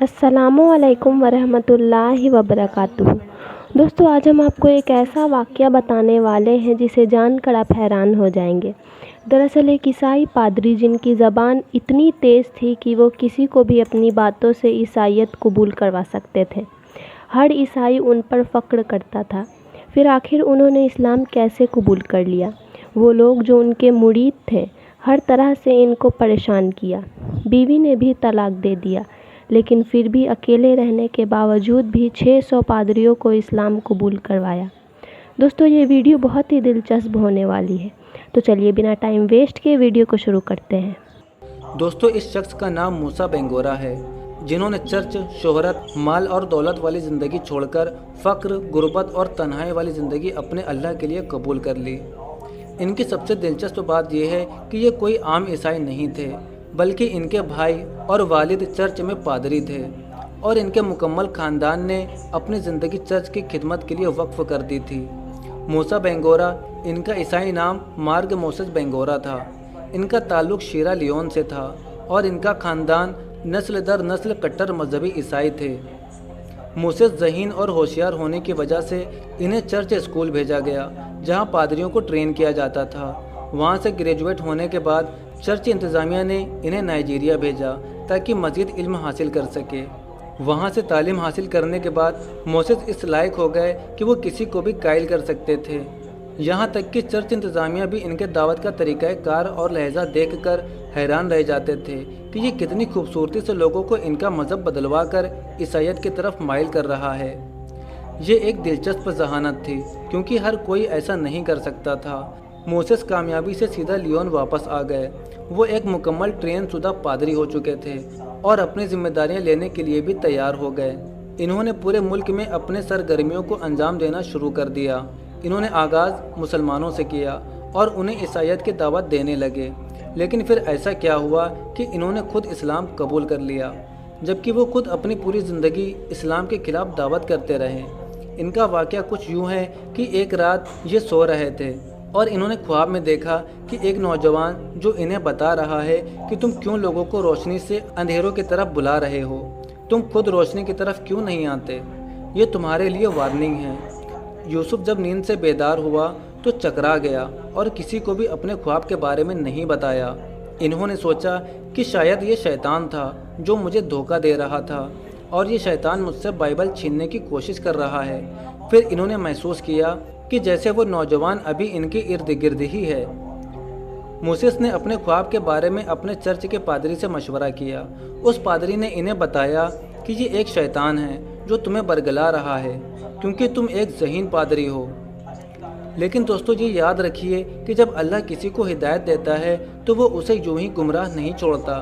अस्सलामुअलैकुम वरहमतुल्लाहि वबरकातुहू। दोस्तों, आज हम आपको एक ऐसा वाक़या बताने वाले हैं जिसे जानकर आप हैरान हो जाएंगे। दरअसल एक ईसाई पादरी जिनकी ज़बान इतनी तेज़ थी कि वो किसी को भी अपनी बातों से ईसाईयत कबूल करवा सकते थे। हर ईसाई उन पर फ़ख्र करता था। फिर आखिर उन्होंने इस्लाम कैसे कबूल कर लिया? वो लोग जो उनके मुरीद थे हर तरह से इनको परेशान किया। बीवी ने भी तलाक दे दिया, लेकिन फिर भी अकेले रहने के बावजूद भी 600 पादरियों को इस्लाम कबूल करवाया। दोस्तों, ये वीडियो बहुत ही दिलचस्प होने वाली है, तो चलिए बिना टाइम वेस्ट किए वीडियो को शुरू करते हैं। दोस्तों, इस शख्स का नाम मूसा बेंगोरा है, जिन्होंने चर्च, शोहरत, माल और दौलत वाली ज़िंदगी छोड़कर फ़क्र, गुर्बत और तन्हाई वाली ज़िंदगी अपने अल्लाह के लिए कबूल कर ली। इनकी सबसे दिलचस्प बात यह है कि ये कोई आम ईसाई नहीं थे, बल्कि इनके भाई और वालिद चर्च में पादरी थे और इनके मुकम्मल ख़ानदान ने अपनी ज़िंदगी चर्च की खिदमत के लिए वक्फ कर दी थी। मूसा बेंगोरा, इनका ईसाई नाम मार्ग मोसेस बेंगोरा था। इनका ताल्लुक़ सीरा लियोन से था और इनका ख़ानदान नस्ल दर नस्ल कट्टर मजहबी ईसाई थे। मूसेस ज़हीन और होशियार होने की वजह से इन्हें चर्च स्कूल भेजा गया, जहां पादरियों को ट्रेन किया जाता था। वहां से ग्रेजुएट होने के बाद चर्च इंतज़ामिया ने इन्हें नाइजीरिया भेजा ताकि मज़ीद इल्म हासिल कर सके। वहां से तालीम हासिल करने के बाद मोसेस इस लायक हो गए कि वो किसी को भी कायल कर सकते थे। यहाँ तक कि चर्च इंतज़ामिया भी इनके दावत का तरीक़ाकार और लहजा देखकर हैरान रह जाते थे कि ये कितनी खूबसूरती से लोगों को इनका मज़हब बदलवा कर ईसाईयत की तरफ माइल कर रहा है। ये एक दिलचस्प जहानत थी, क्योंकि हर कोई ऐसा नहीं कर सकता था। मोसेस कामयाबी से सीधा लियोन वापस आ गए। वो एक मुकम्मल ट्रेन शुदा पादरी हो चुके थे और अपनी जिम्मेदारियां लेने के लिए भी तैयार हो गए। इन्होंने पूरे मुल्क में अपने सरगर्मियों को अंजाम देना शुरू कर दिया। इन्होंने आगाज़ मुसलमानों से किया और उन्हें ईसाईयत की दावत देने लगे। लेकिन फिर ऐसा क्या हुआ कि इन्होंने खुद इस्लाम कबूल कर लिया, जबकि वो खुद अपनी पूरी ज़िंदगी इस्लाम के ख़िलाफ़ दावत करते रहे। इनका वाक़या कुछ यूँ है कि एक रात ये सो रहे थे और इन्होंने ख्वाब में देखा कि एक नौजवान जो इन्हें बता रहा है कि तुम क्यों लोगों को रोशनी से अंधेरों की तरफ बुला रहे हो, तुम खुद रोशनी की तरफ क्यों नहीं आते, ये तुम्हारे लिए वार्निंग है। यूसुफ जब नींद से बेदार हुआ तो चकरा गया और किसी को भी अपने ख्वाब के बारे में नहीं बताया। इन्होंने सोचा कि शायद ये शैतान था जो मुझे धोखा दे रहा था और ये शैतान मुझसे बाइबल छीनने की कोशिश कर रहा है। फिर इन्होंने महसूस किया कि जैसे वो नौजवान अभी इनके इर्द गिर्द ही है। मूसेस ने अपने ख्वाब के बारे में अपने चर्च के पादरी से मशवरा किया। उस पादरी ने इन्हें बताया कि ये एक शैतान है जो तुम्हें बरगला रहा है, क्योंकि तुम एक ज़हीन पादरी हो। लेकिन दोस्तों, ये याद रखिए कि जब अल्लाह किसी को हिदायत देता है तो वो उसे यूं ही गुमराह नहीं छोड़ता।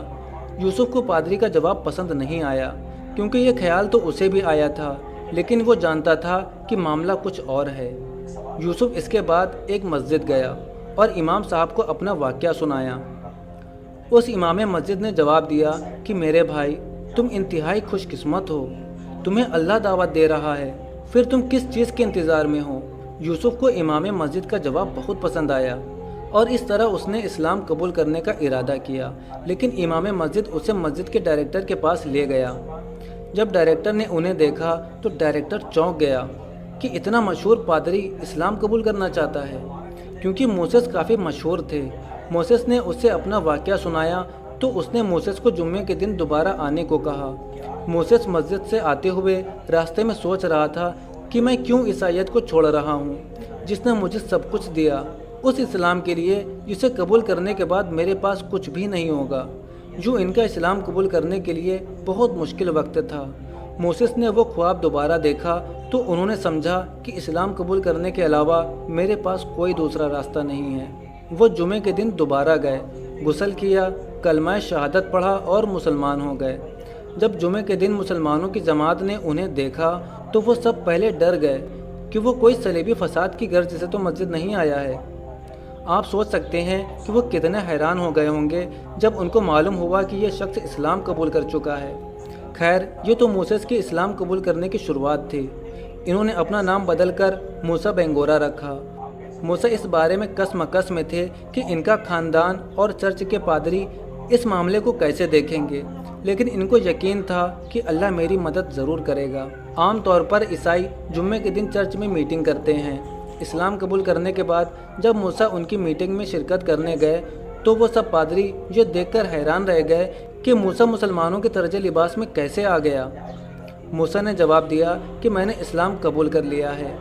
यूसुफ को पादरी का जवाब पसंद नहीं आया, क्योंकि ये ख्याल तो उसे भी आया था, लेकिन वो जानता था कि मामला कुछ और है। यूसुफ इसके बाद एक मस्जिद गया और इमाम साहब को अपना वाक़या सुनाया। उस इमाम मस्जिद ने जवाब दिया कि मेरे भाई, तुम इंतहाई खुशकिस्मत हो, तुम्हें अल्लाह दावत दे रहा है, फिर तुम किस चीज़ के इंतज़ार में हो। यूसुफ को इमाम मस्जिद का जवाब बहुत पसंद आया और इस तरह उसने इस्लाम कबूल करने का इरादा किया। लेकिन इमाम मस्जिद उसे मस्जिद के डायरेक्टर के पास ले गया। जब डायरेक्टर ने उन्हें देखा तो डायरेक्टर चौंक गया कि इतना मशहूर पादरी इस्लाम कबूल करना चाहता है, क्योंकि मूसेस काफ़ी मशहूर थे। मूसेस ने उससे अपना वाक़या सुनाया तो उसने मूसेस को जुम्मे के दिन दोबारा आने को कहा। मूसेस मस्जिद से आते हुए रास्ते में सोच रहा था कि मैं क्यों ईसाईयत को छोड़ रहा हूँ, जिसने मुझे सब कुछ दिया, उस इस्लाम के लिए जिसे कबूल करने के बाद मेरे पास कुछ भी नहीं होगा। यूँ इनका इस्लाम कबूल करने के लिए बहुत मुश्किल वक्त था। मूसेस ने वो ख्वाब दोबारा देखा तो उन्होंने समझा कि इस्लाम कबूल करने के अलावा मेरे पास कोई दूसरा रास्ता नहीं है। वो जुमे के दिन दोबारा गए, गुस्ल किया, कलमा शहादत पढ़ा और मुसलमान हो गए। जब जुमे के दिन मुसलमानों की जमात ने उन्हें देखा तो वो सब पहले डर गए कि वो कोई सलीबी फसाद की गर्ज से तो मस्जिद नहीं आया है। आप सोच सकते हैं कि वो कितने हैरान हो गए होंगे जब उनको मालूम हुआ कि ये शख्स इस्लाम कबूल कर चुका है। खैर, ये तो मूसेस के इस्लाम कबूल करने की शुरुआत थी। इन्होंने अपना नाम बदलकर मूसा बेंगोरा रखा। मूसा इस बारे में कसमकस में थे कि इनका ख़ानदान और चर्च के पादरी इस मामले को कैसे देखेंगे। لیکن ان کو یقین تھا کہ اللہ میری مدد ضرور کرے گا۔ عام طور پر عیسائی جمعے کے دن چرچ میں میٹنگ کرتے ہیں۔ اسلام قبول کرنے کے بعد جب موسیٰ ان کی میٹنگ میں شرکت کرنے گئے تو وہ سب پادری یہ دیکھ کر حیران رہ گئے کہ موسیٰ مسلمانوں کے طرز لباس میں کیسے آ گیا۔ موسیٰ نے جواب دیا کہ میں نے اسلام قبول کر لیا ہے۔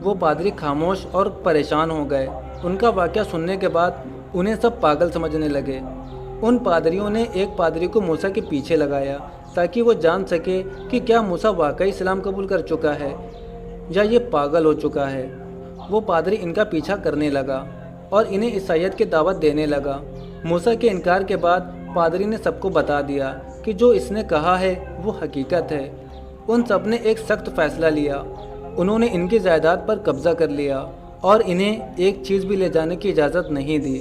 وہ پادری خاموش اور پریشان ہو گئے۔ ان کا واقعہ سننے کے بعد انہیں سب پاگل سمجھنے لگے۔ ان پادریوں نے ایک پادری کو موسیٰ کے پیچھے لگایا تاکہ وہ جان سکے کہ کیا موسیٰ واقعی اسلام قبول کر چکا ہے یا یہ پاگل ہو چکا ہے۔ وہ پادری ان کا پیچھا کرنے لگا اور انہیں عیسائیت کی دعوت دینے لگا۔ موسیٰ کے انکار کے بعد پادری نے سب کو بتا دیا کہ جو اس نے کہا ہے وہ حقیقت ہے۔ ان سب نے ایک سخت فیصلہ لیا۔ انہوں نے ان کی جائیداد پر قبضہ کر لیا اور انہیں ایک چیز بھی لے جانے کی اجازت نہیں دی۔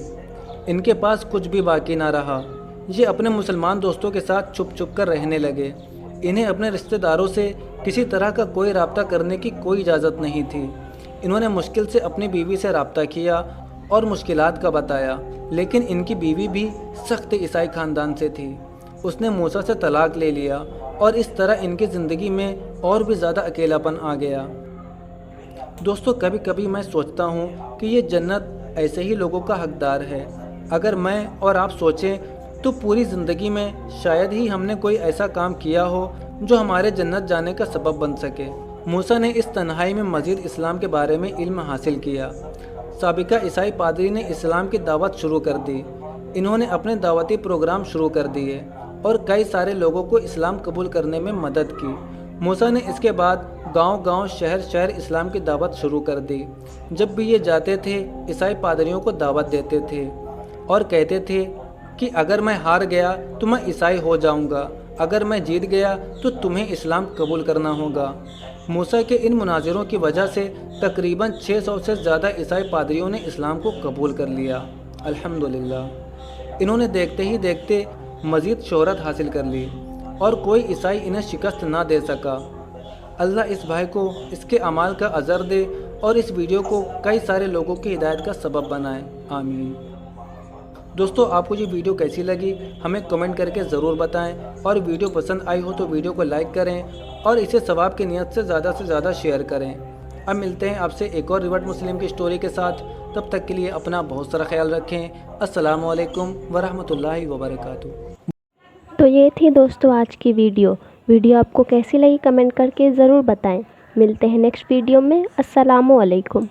ان کے پاس کچھ بھی باقی نہ رہا۔ یہ اپنے مسلمان دوستوں کے ساتھ چھپ چھپ کر رہنے لگے۔ انہیں اپنے رشتہ داروں سے کسی طرح کا کوئی رابطہ کرنے کی کوئی اجازت نہیں تھی۔ انہوں نے مشکل سے اپنی بیوی سے رابطہ کیا اور مشکلات کا بتایا، لیکن ان کی بیوی بھی سخت عیسائی خاندان سے تھی۔ اس نے موسیٰ سے طلاق لے لیا اور اس طرح ان کی زندگی میں اور بھی زیادہ اکیلا پن آ گیا۔ دوستو، کبھی کبھی میں سوچتا ہوں کہ یہ جنت ایسے ہی لوگوں کا حقدار ہے۔ اگر میں اور آپ سوچیں تو پوری زندگی میں شاید ہی ہم نے کوئی ایسا کام کیا ہو جو ہمارے جنت جانے کا سبب بن سکے۔ موسیٰ نے اس تنہائی میں مزید اسلام کے بارے میں علم حاصل کیا۔ سابقہ عیسائی پادری نے اسلام کی دعوت شروع کر دی۔ انہوں نے اپنے دعوتی پروگرام شروع کر دیے اور کئی سارے لوگوں کو اسلام قبول کرنے میں مدد کی۔ موسیٰ نے اس کے بعد گاؤں گاؤں شہر شہر اسلام کی دعوت شروع کر دی۔ جب بھی یہ جاتے تھے عیسائی پادریوں کو دعوت دیتے تھے اور کہتے تھے کہ اگر میں ہار گیا تو میں عیسائی ہو جاؤں گا، اگر میں جیت گیا تو تمہیں اسلام قبول کرنا ہوگا۔ موسیٰ کے ان مناظروں کی وجہ سے تقریباً 600 سے زیادہ عیسائی پادریوں نے اسلام کو قبول کر لیا۔ الحمدللہ، انہوں نے دیکھتے ہی دیکھتے مزید شہرت حاصل کر لی اور کوئی عیسائی انہیں شکست نہ دے سکا۔ اللہ اس بھائی کو اس کے اعمال کا اجر دے اور اس ویڈیو کو کئی سارے لوگوں کی ہدایت کا سبب بنائے، آمین۔ دوستو، آپ کو یہ ویڈیو کیسی لگی ہمیں کمنٹ کر کے ضرور بتائیں، اور ویڈیو پسند آئی ہو تو ویڈیو کو لائک کریں اور اسے ثواب کی نیت سے زیادہ شیئر کریں۔ اب ملتے ہیں آپ سے ایک اور ریورٹ مسلم کی سٹوری کے ساتھ۔ تب تک کے لیے اپنا بہت سارا خیال رکھیں۔ السلام علیکم ورحمۃ اللہ وبرکاتہ۔ تو یہ تھی دوستو آج کی ویڈیو آپ کو کیسی لگی کمنٹ کر کے ضرور بتائیں۔ ملتے ہیں نیکسٹ ویڈیو میں۔ السلام علیکم۔